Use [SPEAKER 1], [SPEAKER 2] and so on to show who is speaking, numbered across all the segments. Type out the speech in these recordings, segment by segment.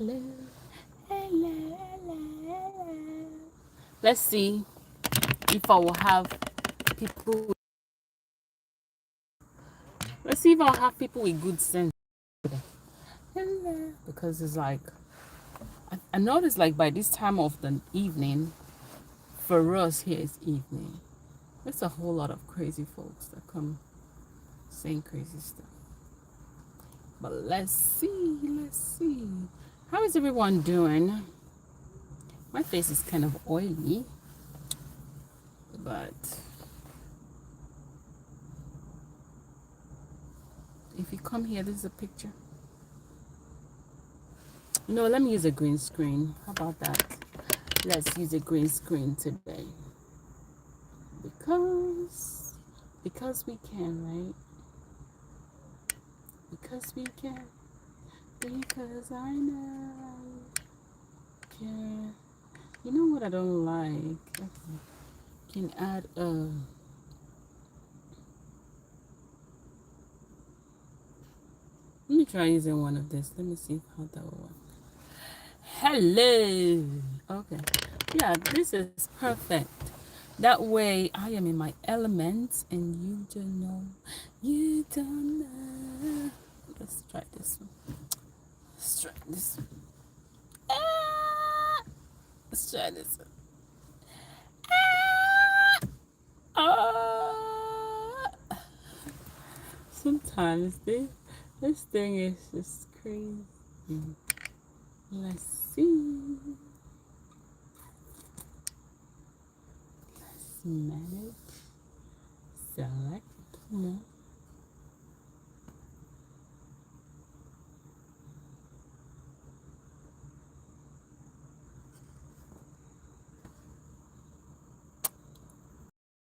[SPEAKER 1] Hello, hello, hello. Let's see if I will have people. Let's see if I'll have people with good sense. Hello, because it's like I noticed like by this time of the evening, for us here it's evening. There's a whole lot of crazy folks that come saying crazy stuff. But let's see, let's see. How is everyone doing? My face is kind of oily, but if you come here, this is a picture. No, let me use a green screen. How about that? Let's use a green screen today. Because we can, right? Because we can. Because I know I can. You know what I don't like? Okay. Can add let me try using one of this. Let me see how that will work. Hello. Okay. Yeah, this is perfect. That way I am in my element and you don't know. You don't know. Let's try this one. Let's try this one. Ah! Let's try this one. Ah! Sometimes this thing is just crazy. Let's see. Let's manage. Select. No.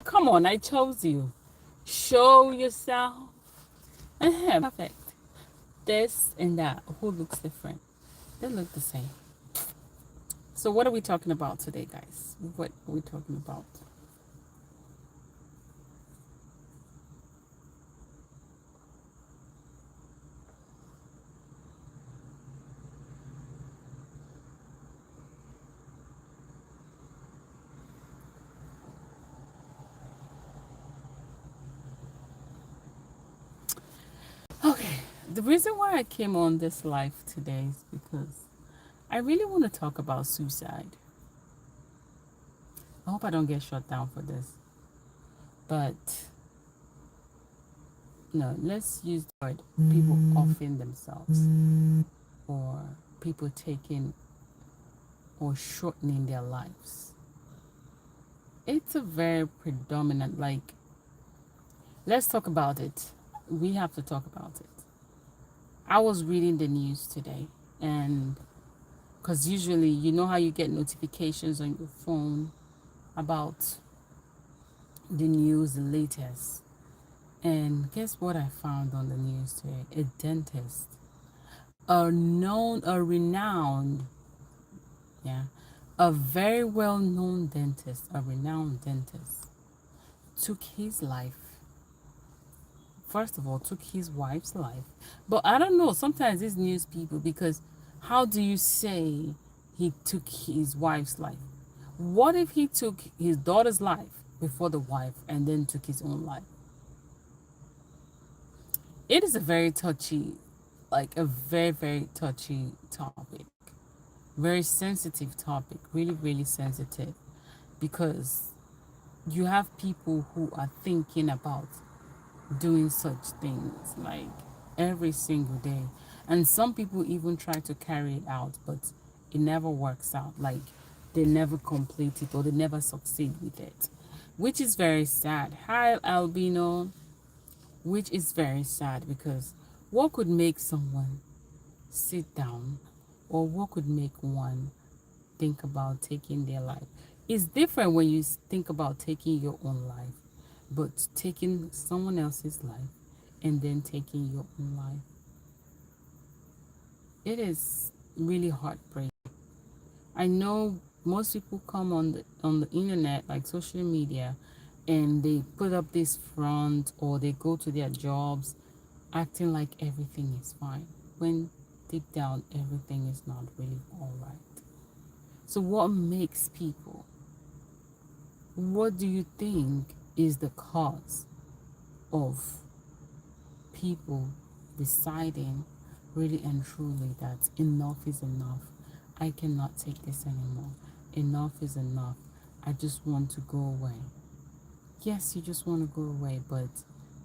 [SPEAKER 1] Come on, I chose you. Show yourself. Perfect. This and that. Who looks different? They look the same. So what are we talking about today, guys? What are we talking about? Okay. The reason why I came on this live today is because I really want to talk about suicide. I hope I don't get shut down for this. But no, let's use the word people offing themselves or people taking or shortening their lives. It's a very predominant, like, let's talk about it. We have to talk about it. I was reading the news today, and because usually you know how you get notifications on your phone about the news, the latest. And guess what I found on the news today? A dentist, a renowned, yeah, a very well known dentist, a renowned dentist, took his life. First of all, took his wife's life. But I don't know, sometimes these news people, because how do you say he took his wife's life? What if he took his daughter's life before the wife and then took his own life? It is a very touchy, like a very, very touchy topic. Very sensitive topic, really, really sensitive, because you have people who are thinking about doing such things like every single day, and some people even try to carry it out, but it never works out. Like they never complete it or they never succeed with it, which is very sad. Hi Albino. Which is very sad, because what could make someone sit down, or what could make one think about taking their life? It's different when you think about taking your own life, but taking someone else's life and then taking your own life, it is really heartbreaking. I know most people come on the internet, like social media, and they put up this front, or they go to their jobs acting like everything is fine when deep down, everything is not really all right. So, what makes people? What do you think is the cause of people deciding really and truly that enough is enough? I cannot take this anymore. Enough is enough. I just want to go away. Yes, you just want to go away, but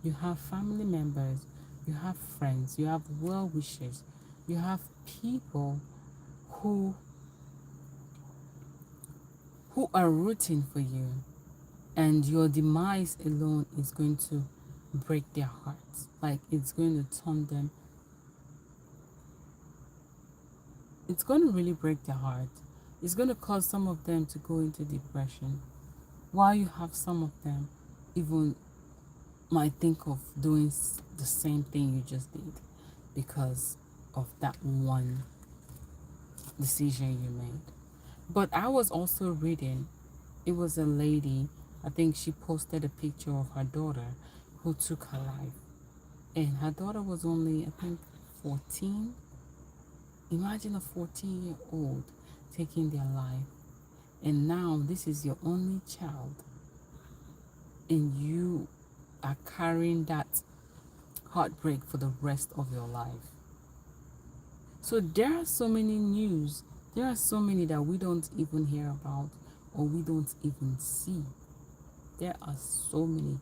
[SPEAKER 1] you have family members, you have friends, you have well wishers, you have people who who are rooting for you, and your demise alone is going to break their hearts. Like it's going to turn them, it's going to really break their heart. It's going to cause some of them to go into depression, while you have some of them even might think of doing the same thing you just did because of that one decision you made. But I was also reading, it was a lady, I think she posted a picture of her daughter who took her life. And her daughter was only, I think, 14. Imagine a 14-year-old taking their life. And now this is your only child. And you are carrying that heartbreak for the rest of your life. So there are so many news, there are so many that we don't even hear about or we don't even see. There are so many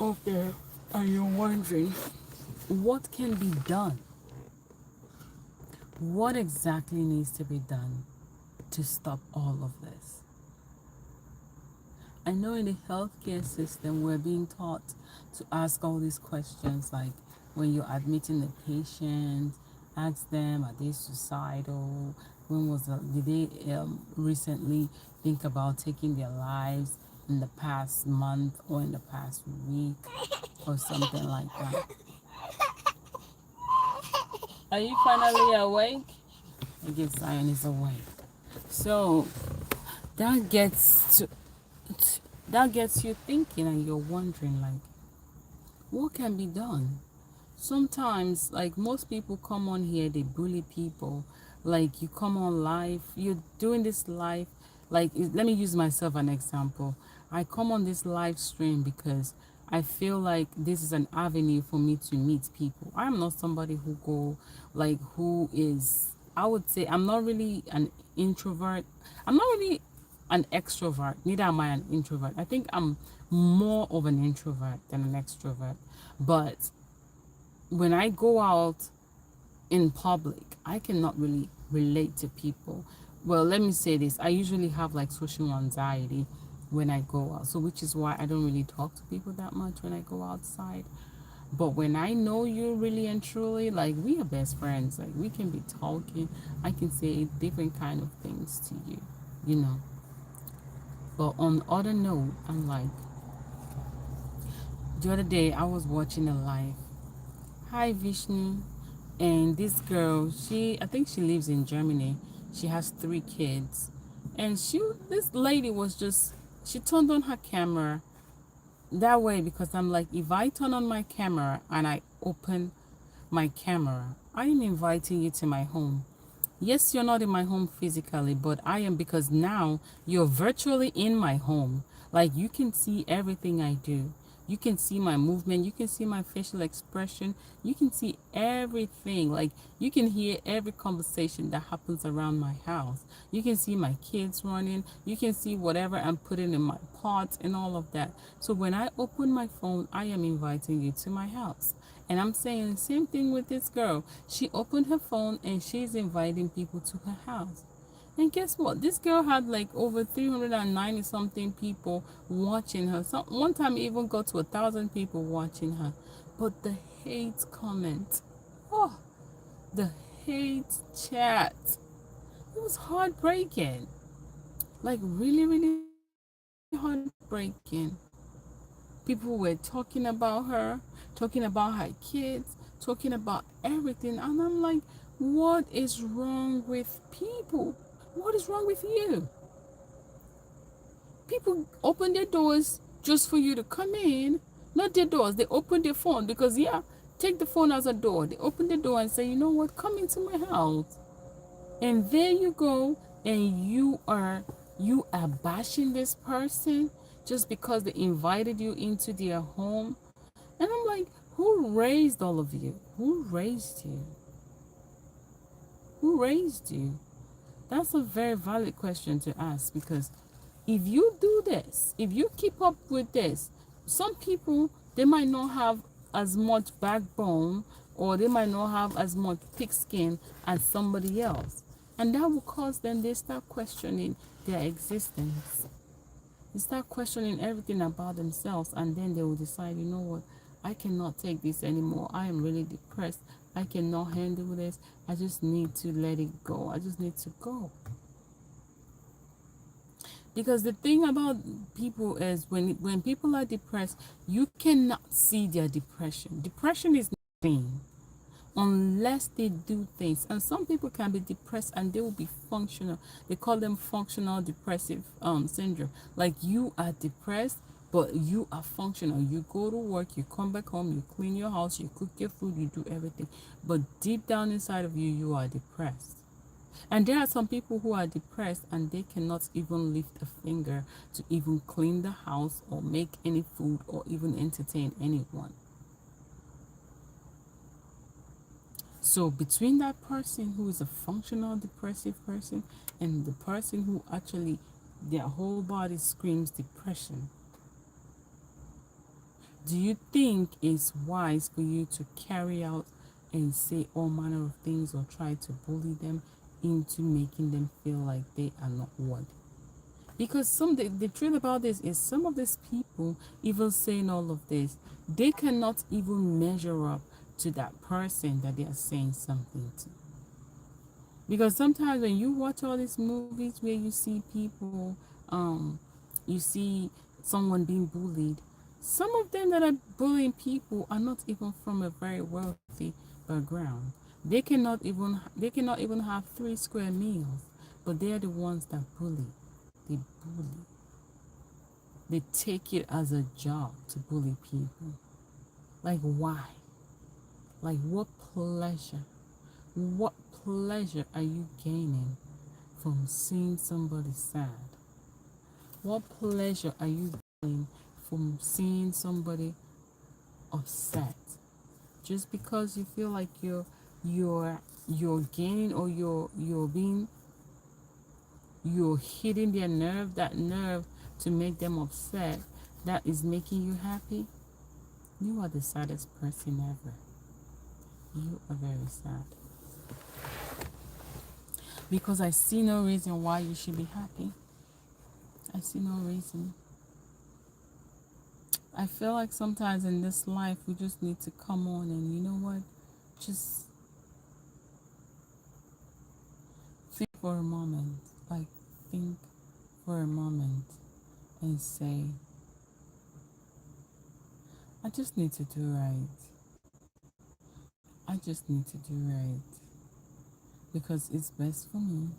[SPEAKER 1] out there, and you're wondering what can be done? What exactly needs to be done to stop all of this? I know in the healthcare system, we're being taught to ask all these questions like when you're admitting the patient, ask them, are they suicidal? Did they recently think about taking their lives in the past month or in the past week or something like that? Are you finally awake? I guess Zion is awake. So that gets to that gets you thinking, and you're wondering like what can be done. Sometimes, like most people come on here, they bully people. Like you come on live, you're doing this live. Like let me use myself an example. I come on this live stream because I feel like this is an avenue for me to meet people. I'm not somebody who go like who is, I would say I'm not really an introvert. I'm not really an extrovert. Neither am I an introvert. I think I'm more of an introvert than an extrovert. But when I go out in public, I cannot really relate to people. Well, let me say this. I usually have like social anxiety when I go out. So which is why I don't really talk to people that much when I go outside. But when I know you really and truly, like we are best friends. Like we can be talking. I can say different kind of things to you, you know. But on other note, I'm like, the other day I was watching a live. Hi Vishnu. And this girl, I think she lives in Germany. She has 3 kids. And this lady was just, she turned on her camera that way because I'm like, if I turn on my camera and I open my camera, I am inviting you to my home. Yes, you're not in my home physically, but I am, because now you're virtually in my home. Like you can see everything I do. You can see my movement. You can see my facial expression. You can see everything. Like you can hear every conversation that happens around my house. You can see my kids running. You can see whatever I'm putting in my pots and all of that. So when I open my phone, I am inviting you to my house. And I'm saying the same thing with this girl. She opened her phone and she's inviting people to her house. And guess what? This girl had like over 390 something people watching her. One time it even got to 1,000 people watching her. But the hate comment, oh, the hate chat, it was heartbreaking. Like really, really heartbreaking. People were talking about her, talking about her kids, talking about everything. And I'm like, what is wrong with people? What is wrong with you? People open their doors just for you to come in. Not their doors, they open their phone because, yeah, take the phone out the door. They open the door and say, you know what, come into my house. And there you go, and you are bashing this person just because they invited you into their home. And I'm like, who raised all of you? Who raised you? Who raised you? That's a very valid question to ask, because if you do this, if you keep up with this, some people, they might not have as much backbone, or they might not have as much thick skin as somebody else. And that will cause them, they start questioning their existence. They start questioning everything about themselves, and then they will decide, you know what, I cannot take this anymore. I am really depressed. I cannot handle this. I just need to let it go. I just need to go. Because the thing about people is, when people are depressed, you cannot see their depression. Depression is nothing unless they do things. And some people can be depressed and they will be functional. They call them functional depressive syndrome. Like, you are depressed, but you are functional. You go to work, you come back home, you clean your house, you cook your food, you do everything. But deep down inside of you, you are depressed. And there are some people who are depressed and they cannot even lift a finger to even clean the house or make any food or even entertain anyone. So between that person who is a functional depressive person and the person who actually, their whole body screams depression, do you think it's wise for you to carry out and say all manner of things or try to bully them into making them feel like they are not worthy? Because the truth about this is, some of these people, even saying all of this, they cannot even measure up to that person that they are saying something to. Because sometimes when you watch all these movies where you see people, you see someone being bullied, some of them that are bullying people are not even from a very wealthy background. They cannot even have 3 square meals, but they are the ones that bully. They bully. They take it as a job to bully people. Like, why? Like, what pleasure? What pleasure are you gaining from seeing somebody sad? What pleasure are you gaining from seeing somebody upset? Just because you feel like you're gaining, or you're hitting their nerve, that nerve to make them upset, that is making you happy? You are the saddest person ever. You are very sad. Because I see no reason why you should be happy. I see no reason. I feel like sometimes in this life we just need to come on and, you know what, just think for a moment. Like, think for a moment and say, I just need to do right. I just need to do right. Because it's best for me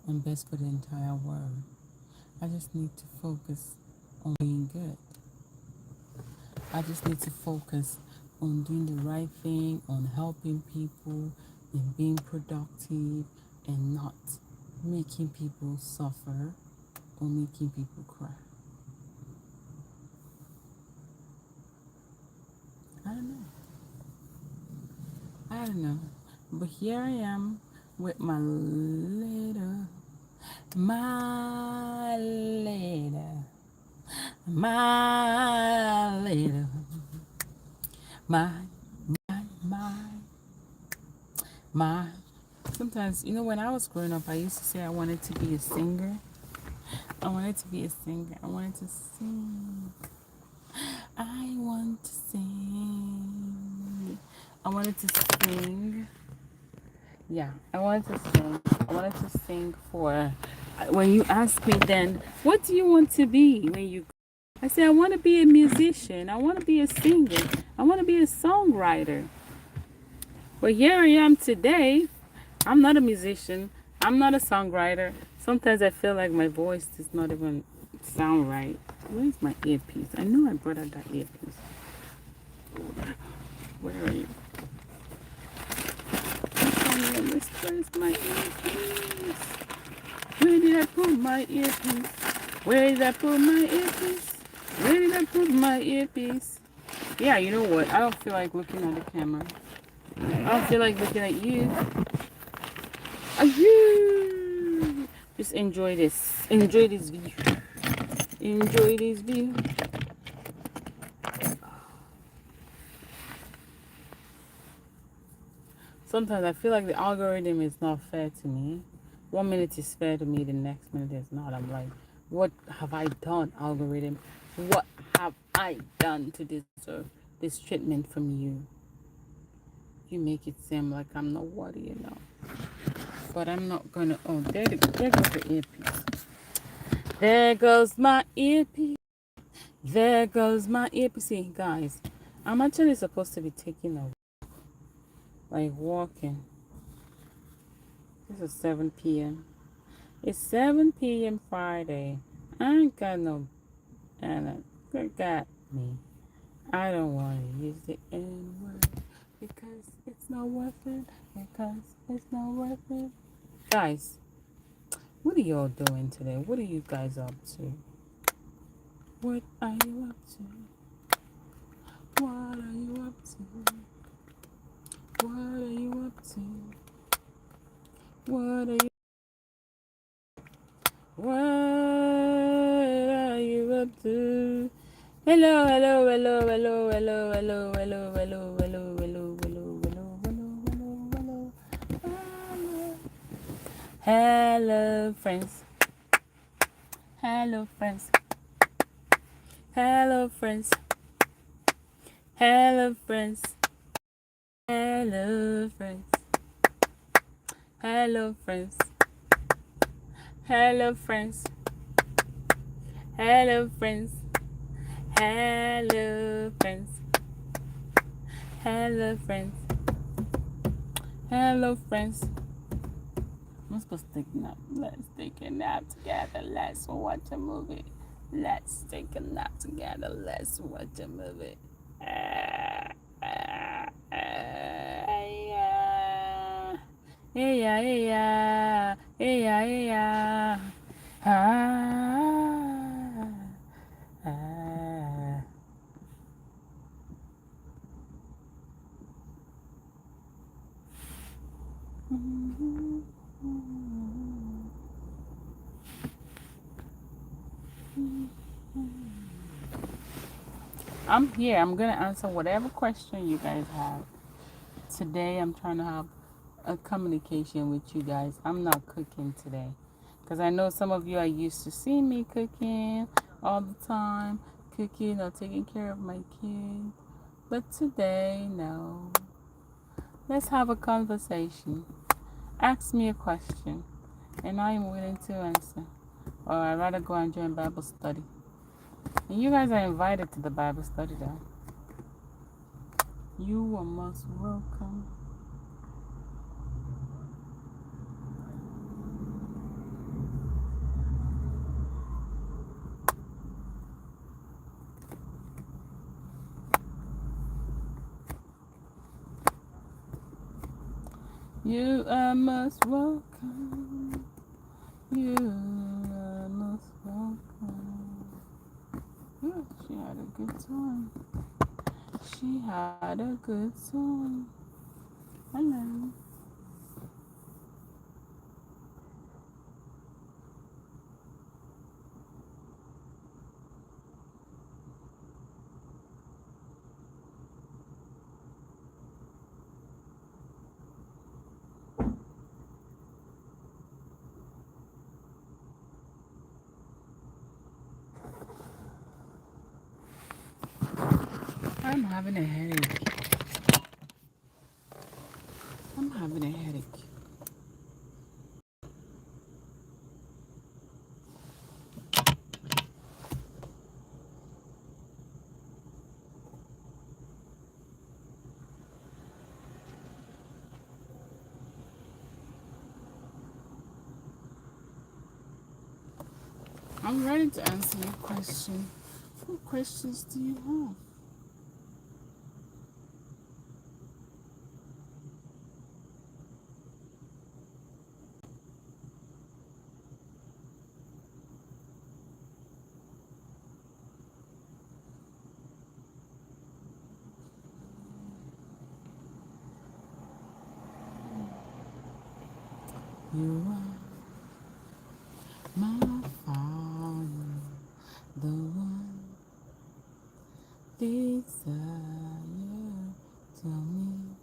[SPEAKER 1] and best for the entire world. I just need to focus on being good. I just need to focus on doing the right thing, on helping people, and being productive, and not making people suffer or making people cry. I don't know. I don't know. But here I am with my little, my little, my little, my, my, my. Sometimes, when I was growing up, I used to say I wanted to be a singer. I wanted to be a singer. I wanted to sing. I want to sing. I wanted to sing. Yeah, I wanted to sing. I wanted to sing for. When you ask me then, what do you want to be when you? I say, I want to be a musician. I want to be a singer. I want to be a songwriter. But here I am today. I'm not a musician. I'm not a songwriter. Sometimes I feel like my voice does not even sound right. Where's my earpiece? I know I brought out that earpiece. Where are you? Where's my earpiece? Where did I put my earpiece? Where did I put my earpiece? Where did I put my earpiece? Yeah, you know what? I don't feel like looking at the camera. I don't feel like looking at you. You. Just enjoy this. Enjoy this view. Enjoy this view. Sometimes I feel like the algorithm is not fair to me. 1 minute is fair to me, the next minute is not. I'm like, what have I done, algorithm? What have I done to deserve this treatment from you? You make it seem like I'm not worthy enough. But I'm not gonna. Oh, there goes the earpiece. There goes my earpiece. There goes my earpiece. See, guys, I'm actually supposed to be taking a like walking. This is 7 p.m. It's 7 p.m. Friday. I ain't got no Anna. Got me. I don't want to use the N word because it's not worth it. Because it's not worth it. Guys, what are y'all doing today? What are you guys up to? What are you up to? What are you up to? What are you up to? What are you? What are you up to? Hello, hello, hello, hello, hello, hello, hello, hello, hello, hello, hello, hello, hello, hello, hello. Hello, friends. Hello, friends. Hello, friends. Hello, friends. Hello, friends. Hello, friends. Hello, friends. Hello, friends. Hello, friends. Hello, friends. Hello, friends. I'm supposed to take a nap. Let's take a nap together. Let's watch a movie. Let's take a nap together. Let's watch a movie. Yeah. Yeah, yeah, yeah, yeah. Ah, ah. I'm here. I'm gonna answer whatever question you guys have. Today, I'm trying to have a communication with you guys. I'm not cooking today because I know some of you are used to seeing me cooking all the time, cooking or taking care of my kids. But today, no. Let's have a conversation. Ask me a question, and I am willing to answer. Or I'd rather go and join Bible study. And you guys are invited to the Bible study, though. You are most welcome. You are most welcome. You are most welcome. Ooh, she had a good time. She had a good time. Hello. I'm having a headache. I'm having a headache. I'm ready to answer your question. What questions do you have? You are my Father, the one desire. Tell me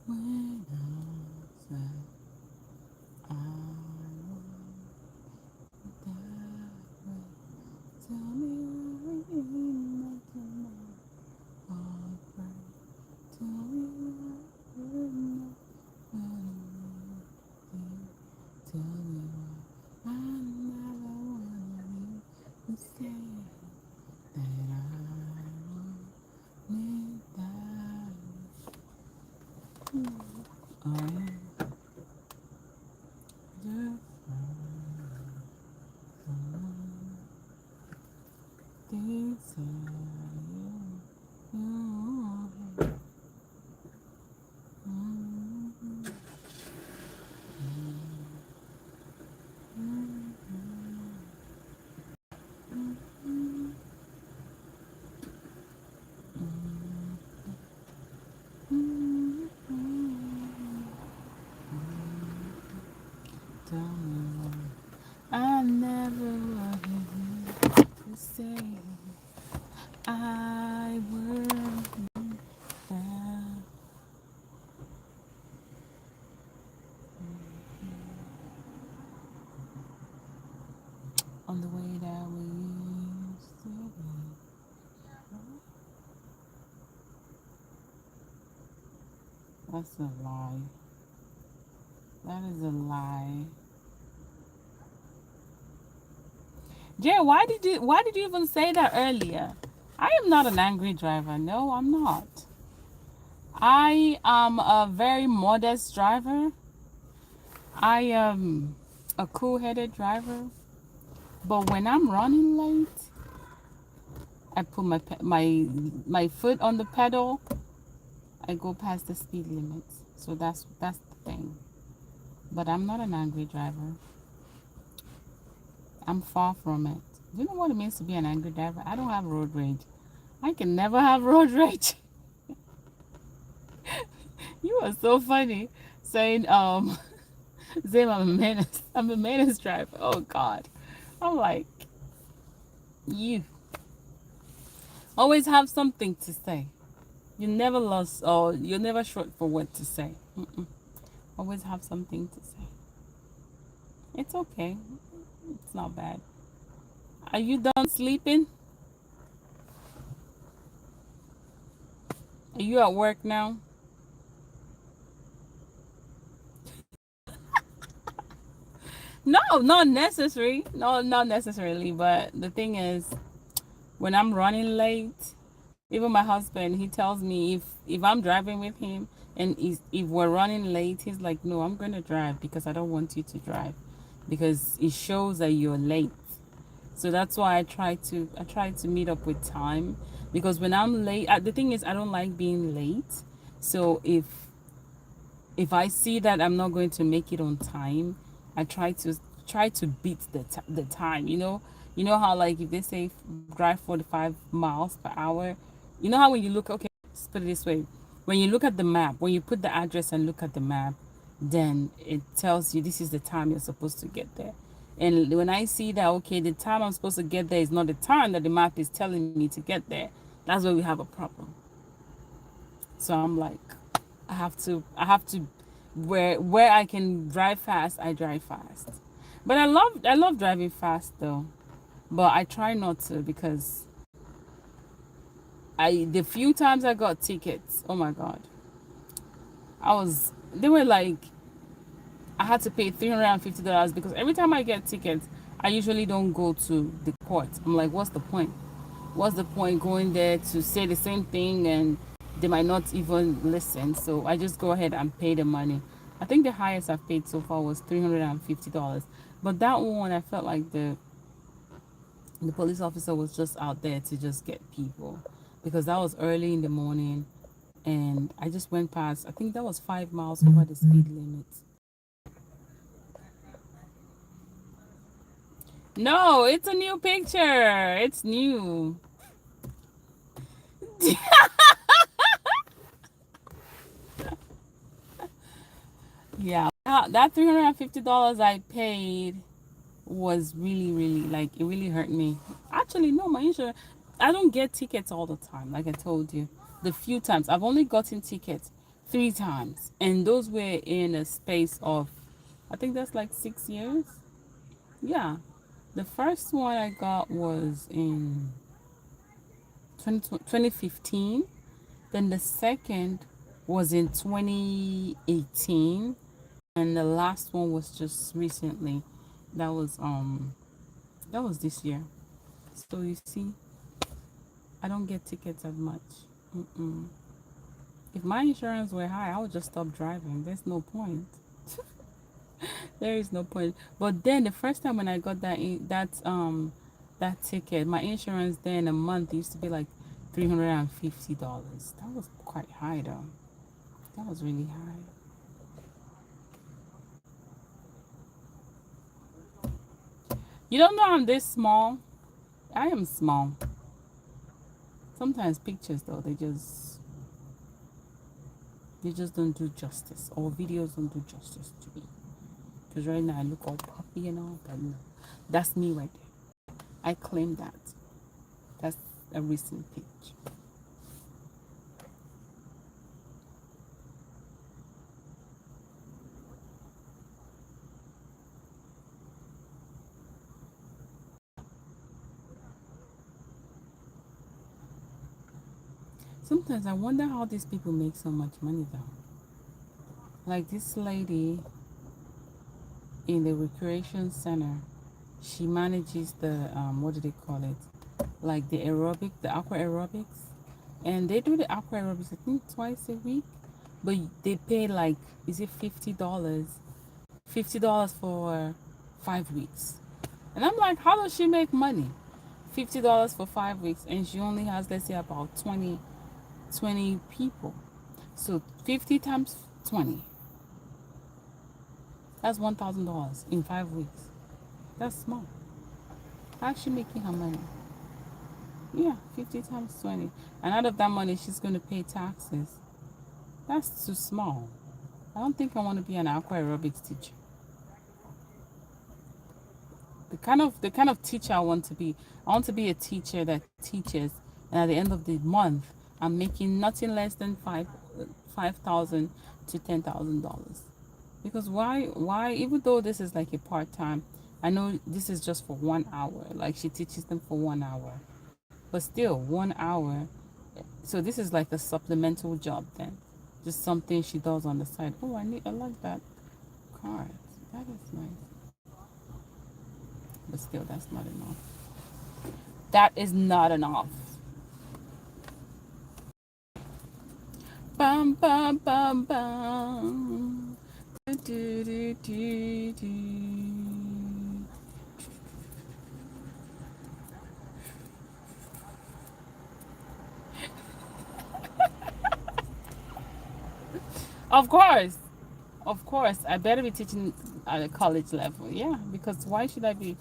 [SPEAKER 1] when I say I want that way. Tell me when making my heart break. Tell me when tell me why I never wanted you to say that I want that. I just desire you. Tell me why I never wanted you to say I will down on the way that we used to be. That's a lie. That is a lie. Jay, why did you even say that earlier? I am not an angry driver. No, I'm not. I am a very modest driver. I am a cool-headed driver. But when I'm running late, I put my foot on the pedal. I go past the speed limit. So that's the thing. But I'm not an angry driver. I'm far from it. Do you know what it means to be an angry driver? I don't have road rage. I can never have road rage. You are so funny saying saying I'm a menace. I'm a menace driver. Oh God. I'm like, you always have something to say. You never lost or you're never short for what to say. Mm-mm. Always have something to say. It's okay. It's not bad. Are you done sleeping? Are you at work now? No, not necessary. No, not necessarily. But the thing is, when I'm running late, even my husband, he tells me if I'm driving with him and if we're running late, he's like, no, I'm gonna drive because I don't want you to drive because it shows that you're late. So that's why I try to meet up with time because when I'm late, the thing is I don't like being late. So if I see that I'm not going to make it on time, I try to beat the time. You know how like if they say drive 45 miles per hour, you know how when you look, okay, let's put it this way, when you look at the map, when you put the address and look at the map, then it tells you this is the time you're supposed to get there. And when I see that, okay, the time I'm supposed to get there is not the time that the map is telling me to get there, that's where we have a problem. So I'm like, I have to where I can drive fast, I drive fast. But I love driving fast though. But I try not to because the few times I got tickets, oh my God. They were like I had to pay $350 because every time I get tickets, I usually don't go to the court. I'm like, what's the point? What's the point going there to say the same thing and they might not even listen? So I just go ahead and pay the money. I think the highest I've paid so far was $350. But that one, I felt like the police officer was just out there to just get people because that was early in the morning and I just went past. I think that was 5 miles over the speed limit. No, it's a new picture. It's new. Yeah. That $350 I paid was really, really, like, it really hurt me. Actually, no, my insurance, I don't get tickets all the time, like I told you. The few times I've only gotten tickets 3 times, and those were in a space of, I think that's like 6 years. Yeah, the first one I got was in 2015. Then the second was in 2018, and the last one was just recently. That was this year. So you see, I don't get tickets as much. Mm-mm. If my insurance were high, I would just stop driving. There's no point. There is no point. But then the first time when I got that ticket, my insurance then a month used to be like $350. That was quite high though. That was really high. You don't know I'm this small. I am small. Sometimes pictures though, they just don't do justice, or videos don't do justice to me. Because right now I look all puffy and all, but no, that's me right there. I claim that. That's a recent picture. Sometimes I wonder how these people make so much money though. Like this lady in the recreation center, she manages the what do they call it? Like the aqua aerobics, and they do the aqua aerobics I think twice a week, but they pay like, is it $50? $50 for 5 weeks, and I'm like, how does she make money? $50 for 5 weeks, and she only has, let's say, about 20 people. So 50 times 20. That's $1,000 in 5 weeks. That's small. How's she making her money? Yeah, 50 times 20. And out of that money, she's going to pay taxes. That's too small. I don't think I want to be an aqua aerobics teacher. The kind of teacher I want to be a teacher that teaches, and at the end of the month, I'm making nothing less than 5,000 to $10,000. Because why even though this is like a part-time, I know this is just for 1 hour, like she teaches them for 1 hour, but still 1 hour. So this is like a supplemental job then, just something she does on the side. Oh, I like that card. That is nice, but still that's not enough. That is not enough. Bum bum bum bum. Do, do, do, do. Of course, of course, I better be teaching at a college level. Yeah, because why should I be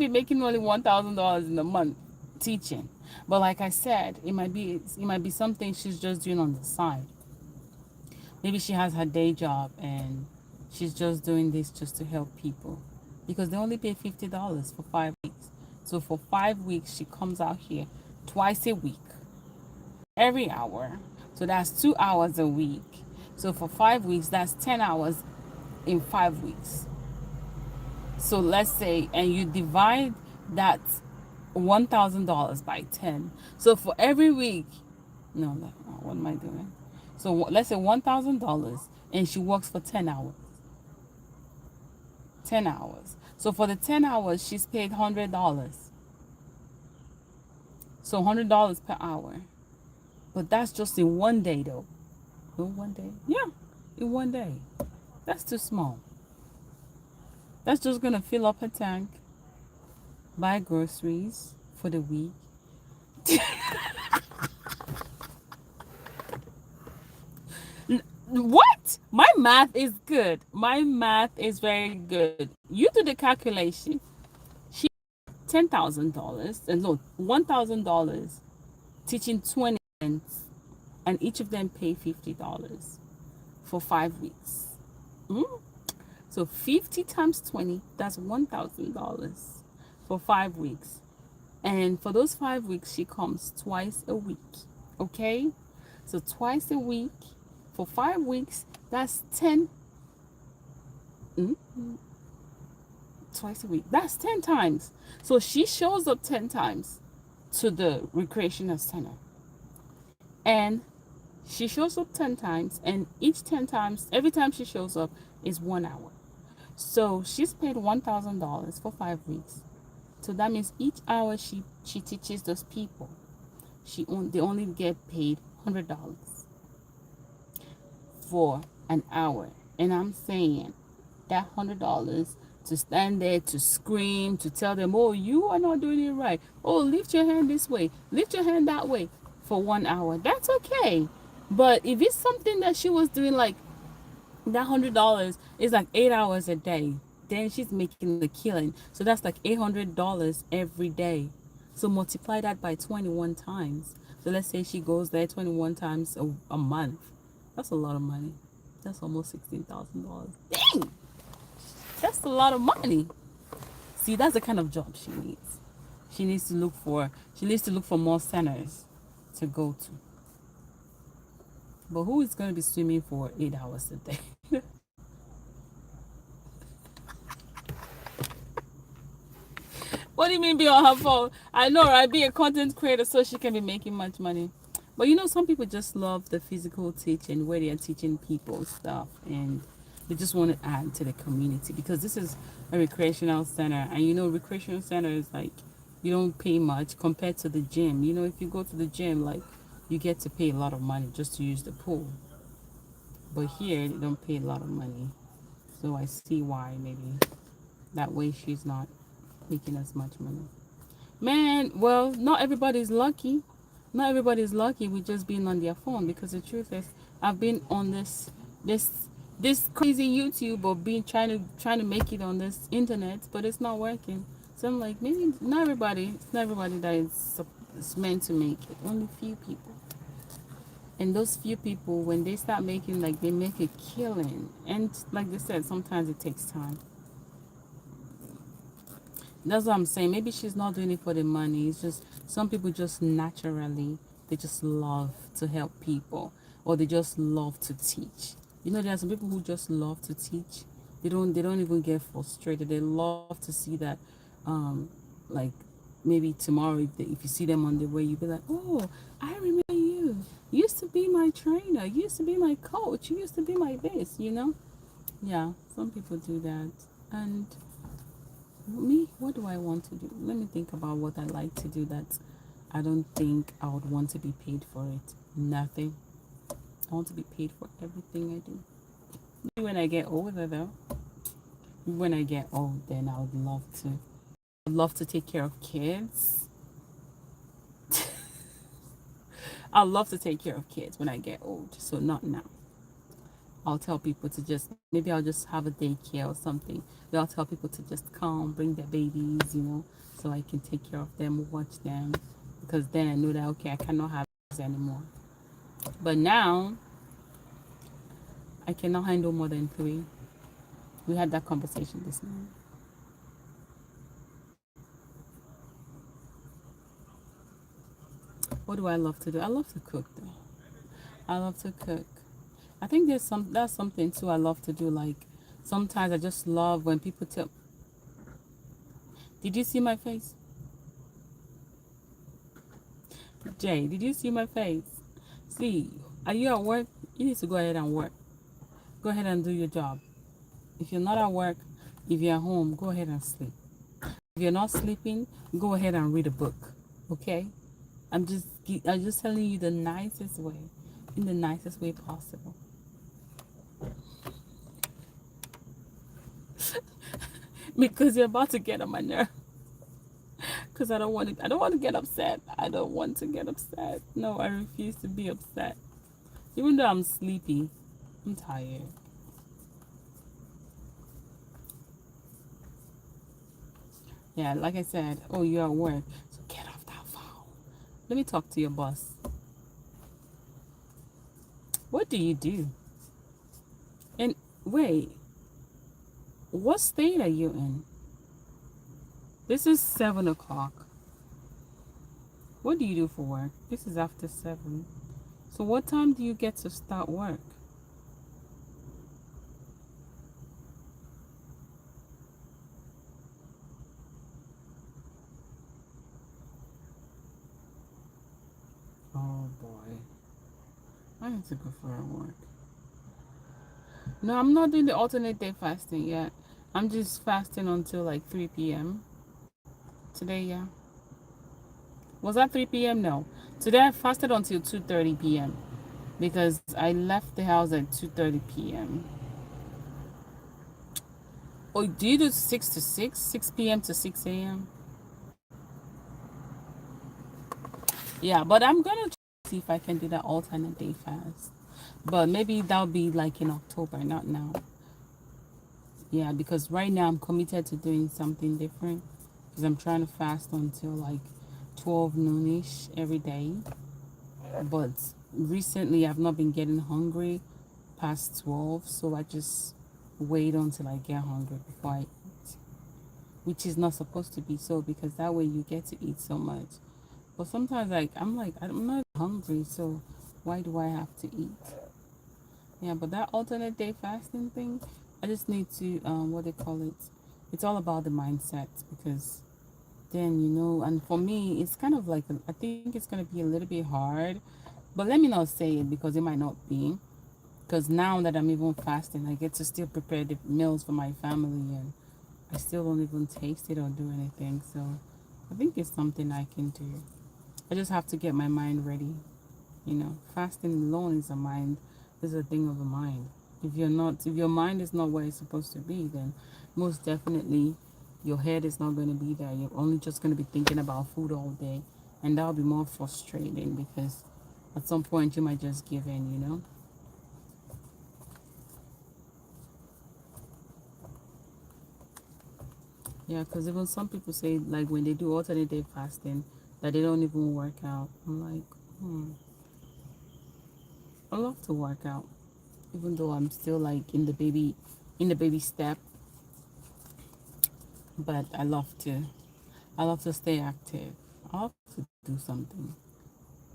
[SPEAKER 1] making only $1,000 in a month teaching? But like I said, it might be something she's just doing on the side. Maybe she has her day job and she's just doing this just to help people, because they only pay $50 for 5 weeks. So for 5 weeks, she comes out here twice a week, every hour. So that's 2 hours a week. So for 5 weeks, that's 10 hours in 5 weeks. So let's say, and you divide that $1,000 by 10. So for every week, no, what am I doing? So let's say $1,000, and she works for 10 hours. 10 hours. So for the 10 hours, she's paid $100. So $100 per hour. But that's just in one day, though. Oh, one day? Yeah, in one day. That's too small. That's just gonna fill up her tank, buy groceries for the week. What? My math is good. My math is very good. You do the calculation. She $10,000, and no, $1,000 teaching 20 students, and each of them pay $50 for 5 weeks. Mm? So 50 times 20, that's $1,000 for 5 weeks. And for those 5 weeks, she comes twice a week. Okay? So twice a week for 5 weeks, that's 10. mm, Twice a week. That's 10 times. So she shows up 10 times to the recreational center. And she shows up 10 times, and each 10 times, every time she shows up is 1 hour. So she's paid $1,000 for 5 weeks. So that means each hour she teaches those people, they only get paid $100 for an hour. And I'm saying that $100 to stand there, to scream, to tell them, oh, you are not doing it right. Oh, lift your hand this way, lift your hand that way for 1 hour. That's okay. But if it's something that she was doing, like that $100 is like 8 hours a day, then she's making a killing. So that's like $800 every day. So multiply that by 21 times. So let's say she goes there 21 times a month. That's a lot of money. That's almost $16,000. Dang, that's a lot of money. See, that's the kind of job she needs. She needs to look for more centers to go to. But who is going to be swimming for 8 hours a day? What do you mean be on her phone? I know, right? Be a content creator so she can be making much money. But some people just love the physical teaching where they are teaching people stuff, and they just want to add to the community because this is a recreational center. And recreational center is like you don't pay much compared to the gym. If you go to the gym, like you get to pay a lot of money just to use the pool. But here they don't pay a lot of money. So I see why maybe that way she's not making as much money. Man, well, not everybody's lucky. Not everybody's lucky with just being on their phone, because the truth is I've been on this this crazy YouTube, or being trying to make it on this internet, but it's not working. So I'm like, maybe it's not everybody that is meant to make it. Only few people. And those few people, when they start making, like, they make a killing. And like they said, sometimes it takes time. That's what I'm saying. Maybe she's not doing it for the money. It's just some people just naturally, they just love to help people, or they just love to teach. There are some people who just love to teach. They don't even get frustrated. They love to see that, like, maybe tomorrow, if you see them on the way, you be like, oh, I remember you. You used to be my trainer. You used to be my coach. You used to be my this. Yeah, some people do that. And me, what do I want to do? Let me think about what I like to do that I don't think I would want to be paid for it. Nothing. I want to be paid for everything I do. Maybe when I get older, though. When I get old, then I would love to. I'd love to take care of kids. I'd love to take care of kids when I get old. So not now. I'll tell people to maybe I'll just have a daycare or something. But I'll tell people to just come, bring their babies, so I can take care of them, watch them. Because then I know that, okay, I cannot have this anymore. But now, I cannot handle more than 3. We had that conversation this morning. What do I love to do? I love to cook, though. I love to cook. I think that's something too I love to do. Like, sometimes I just love when people tell. Did you see my face? Jay, did you see my face? See, are you at work? You need to go ahead and work. Go ahead and do your job. If you're not at work, if you're at home, go ahead and sleep. If you're not sleeping, go ahead and read a book. Okay? I'm just telling you the nicest way, in the nicest way possible. Because you're about to get on my nerve. Because I don't want to get upset. I don't want to get upset. No, I refuse to be upset. Even though I'm sleepy, I'm tired. Yeah, like I said, oh, you're at work, so get off that phone. Let me talk to your boss. What do you do? And wait, What state are you in? This is 7 o'clock. What do you do for work? This is after 7. So what time do you get to start work? Oh boy. I need to go for a work. No, I'm not doing the alternate day fasting yet. I'm just fasting until like 3 p.m. Today, yeah. Was that 3 p.m.? No. Today I fasted until 2:30 p.m. because I left the house at 2:30 p.m. Oh, do you do 6 to 6? 6 p.m. to 6 a.m.? Yeah, but I'm gonna see if I can do that alternate day fast. But maybe that'll be like in October, not now. Yeah, because right now I'm committed to doing something different. Because I'm trying to fast until like 12 noonish every day. But recently I've not been getting hungry past 12, so I just wait until I get hungry before I eat. Which is not supposed to be so, because that way you get to eat so much. But sometimes like I'm not hungry, so why do I have to eat? Yeah, but that alternate day fasting thing, I just need to what they call it. It's all about the mindset, because then and for me it's kind of like I think it's gonna be a little bit hard, but let me not say it because it might not be. Because now that I'm even fasting, I get to still prepare the meals for my family, and I still don't even taste it or do anything. So I think it's something I can do. I just have to get my mind ready. Fasting alone is a mind, is a thing of the mind. If your mind is not where it's supposed to be, then most definitely your head is not going to be there. You're only just going to be thinking about food all day, and that'll be more frustrating because at some point you might just give in. Yeah, because even some people say, like, when they do alternate day fasting, that they don't even work out. I'm like, I love to work out, even though I'm still like in the baby step. But I love to stay active. I love to do something.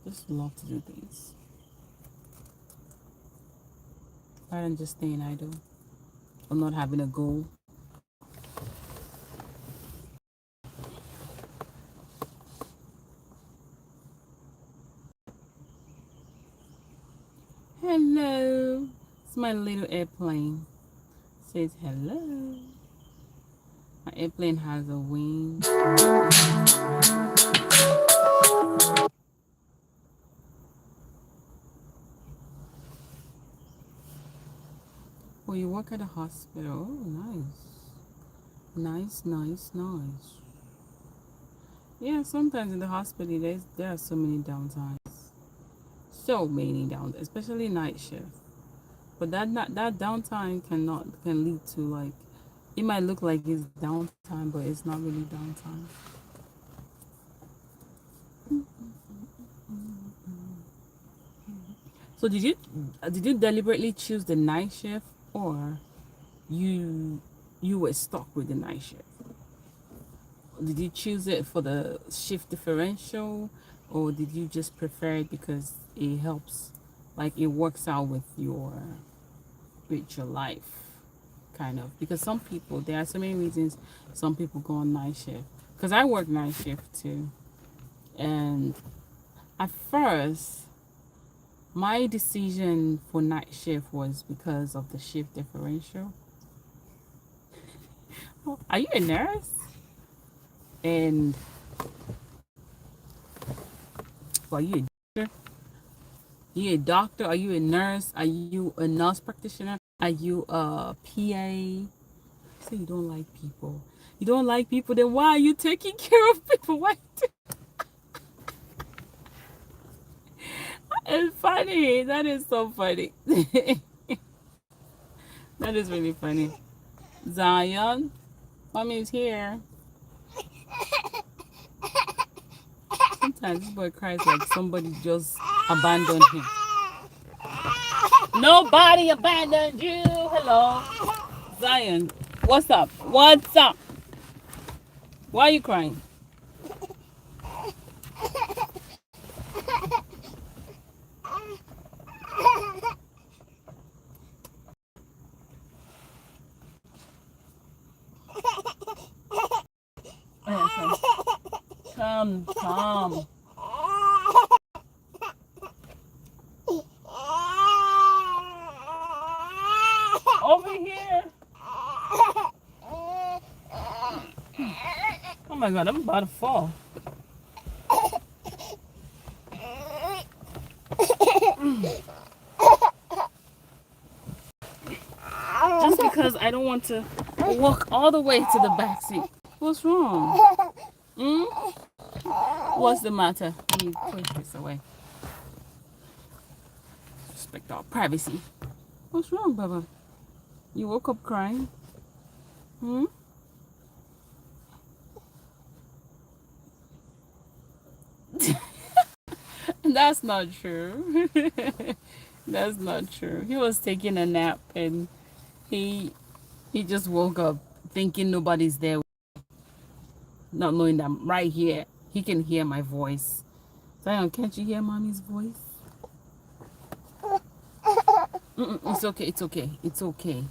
[SPEAKER 1] Just love to do things rather than just staying idle or not having a goal. Hello, it's my little airplane. Says hello. My airplane has a wing. Oh, you work at a hospital. Oh, nice. Nice, nice, nice. Yeah, sometimes in the hospital there are so many downtimes. So many down, especially night shift. But that downtime can lead to, like, it might look like it's downtime, but it's not really downtime. So did you deliberately choose the night shift, or you you were stuck with the night shift? Did you choose it for the shift differential, or did you just prefer it because it helps, like it works out with your life, kind of? Because some people, there are so many reasons some people go on night shift. Because I work night shift too, and at first my decision for night shift was because of the shift differential. Are you a nurse? And are you a doctor? Are you a doctor? Are you a nurse? Are you a nurse practitioner? Are you a PA? Say you don't like people. You don't like people, then why are you taking care of people? Why? It's funny. That is so funny. That is really funny. Zion, mommy's here. Sometimes this boy cries like somebody just abandoned him. Nobody abandoned you. Hello, Zion. What's up? What's up? Why are you crying? Okay. Come, come. Over here. Oh my god, I'm about to fall. Just because I don't want to walk all the way to the back seat. What's wrong? Hmm? What's the matter? Let me push this away. Respect our privacy. What's wrong, Baba? You woke up crying? Hmm? That's not true. That's not true. He was taking a nap and he he just woke up thinking nobody's there, not knowing that I'm right here. He can hear my voice. Zion, can't you hear mommy's voice? It's okay, it's okay, it's okay.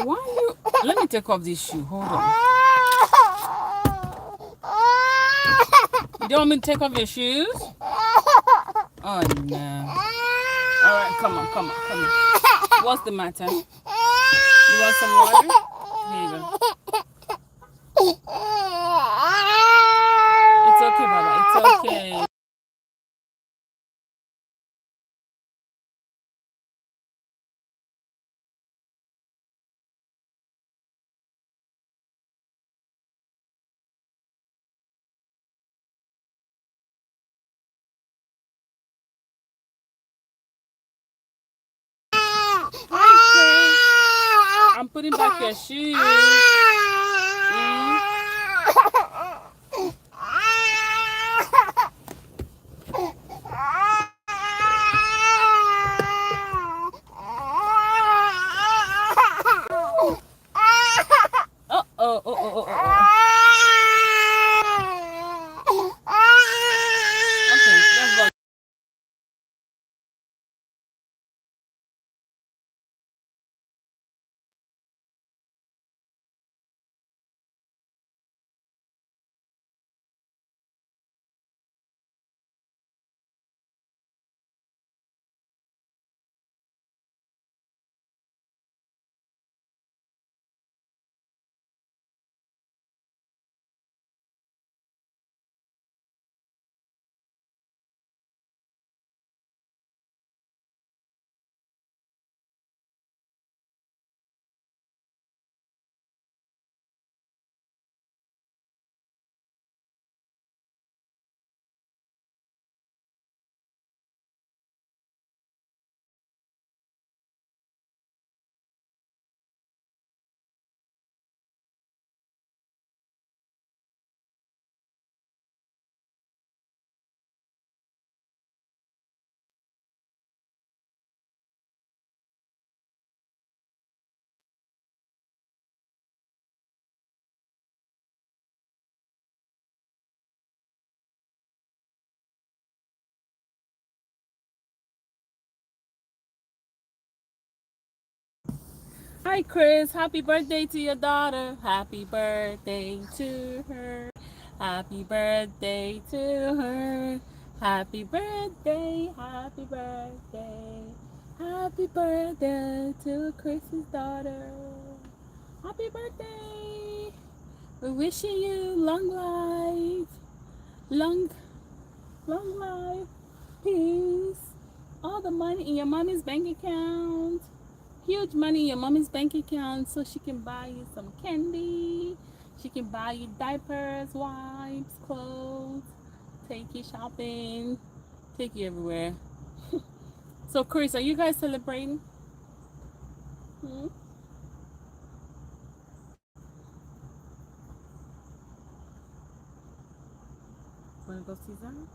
[SPEAKER 1] Why are you... Let me take off this shoe. Hold on. You don't want me to take off your shoes? Oh, no. All right, come on, come on, come on. What's the matter? You want some water? Here you go. It's okay, Baba. It's okay. I'm putting back your shoes. Mm. Okay, let's go. Hi, Chris. Happy birthday to your daughter. Happy birthday to her. Happy birthday to her. Happy birthday. Happy birthday. Happy birthday to Chris's daughter. Happy birthday. We're wishing you long life. Long, long life. Peace. All the money in your mommy's bank account. Huge money in your mommy's bank account so she can buy you some candy. She can buy you diapers, wipes, clothes, take you shopping, take you everywhere. So, Chris, are you guys celebrating? Hmm? Wanna go see Zion?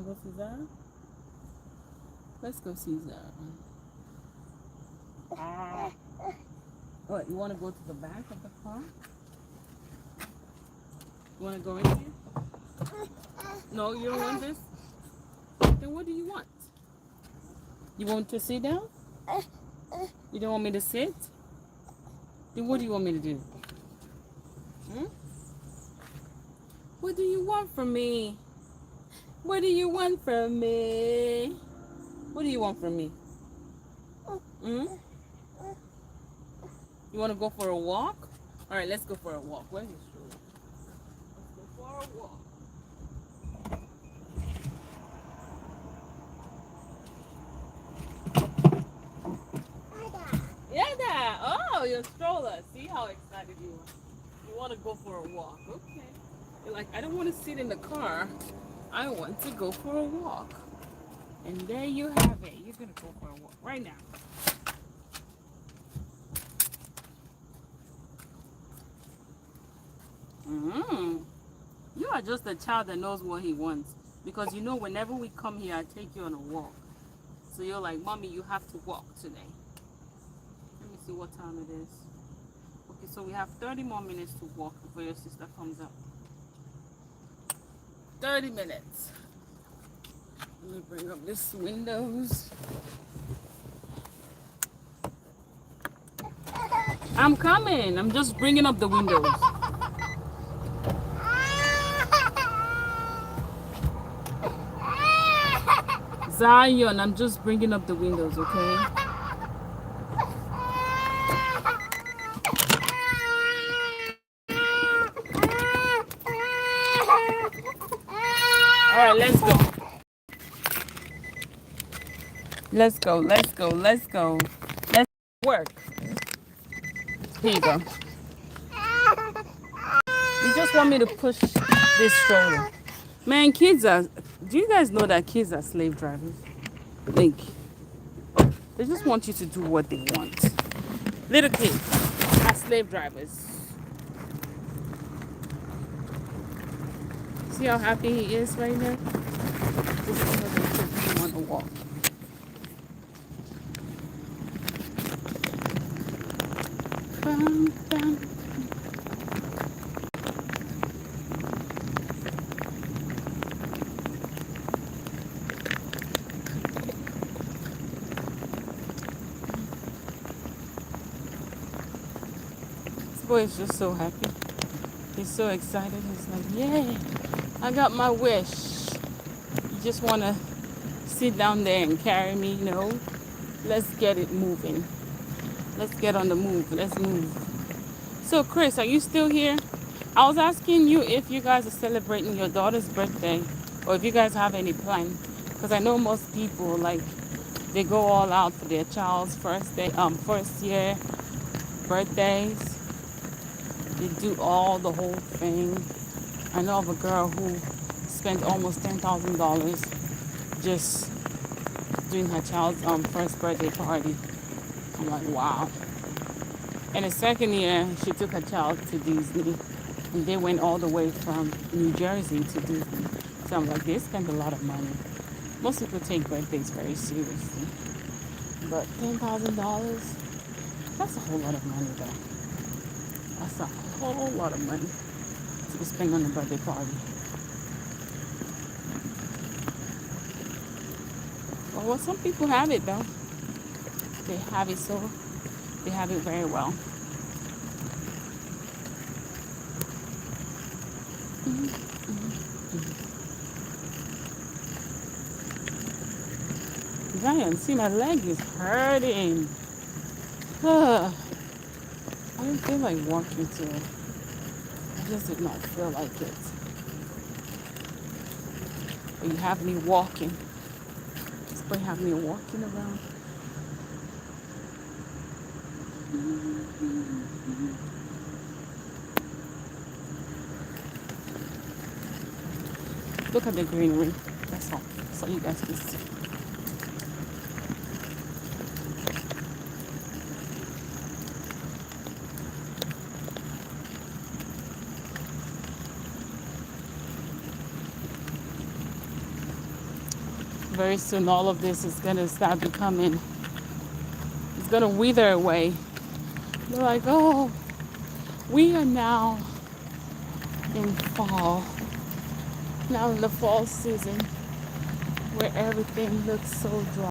[SPEAKER 1] to go see Zara? Let's go see Zara. What, you want to go to the back of the car? You want to go in here? No, you don't want this? Then what do you want? You want to sit down? You don't want me to sit? Then what do you want me to do? Hmm? What do you want from me? What do you want from me? What do you want from me? Hmm? You want to go for a walk? All right, let's go for a walk. Where's your stroller? Let's go for a walk. Yeah, oh, your stroller. See how excited you are. You want to go for a walk. Okay. You're like, I don't want to sit in the car. I want to go for a walk. And there you have it. You're going to go for a walk right now. You are just a child that knows what he wants. Because you know, whenever we come here, I take you on a walk. So you're like, Mommy, you have to walk today. Let me see what time it is. Okay, so we have 30 more minutes to walk before your sister comes up. 30 minutes. Let me bring up this windows. I'm coming. I'm just bringing up the windows. Zion, I'm just bringing up the windows, okay? All right, let's go. Let's go, let's go, let's go. Let's work. Here you go. You just want me to push this stroller. Man, kids are... Do you guys know that kids are slave drivers? Like, they just want you to do what they want. Little kids are slave drivers. See how happy he is right now? Just because I took him on a walk. Bum, bum. This boy is just so happy. He's so excited. He's like, yay, I got my wish. You just want to sit down there and carry me? No. Let's get it moving. Let's get on the move. Let's move. So, Chris, are you still here? I was asking you if you guys are celebrating your daughter's birthday or if you guys have any plan. Because I know most people, like, they go all out for their child's first year birthdays. They do all the whole thing. I know of a girl who spent almost $10,000 just doing her child's first birthday party. I'm like, wow. And the second year, she took her child to Disney. And they went all the way from New Jersey to Disney. So I'm like, they spend a lot of money. Most people take birthdays very seriously. But $10,000, that's a whole lot of money though. That's a whole lot of money to be spent on a birthday party. Well, some people have it though. They have it they have it very well. Zion, see, my leg is hurting. I didn't feel like walking today. I just did not feel like it. But you have me walking. This boy have me walking around. Look at the greenery. That's all. So you guys can see. Very soon, all of this is going to start becoming, it's going to wither away. They're like, oh, we are now in fall, now in the fall season where everything looks so dry.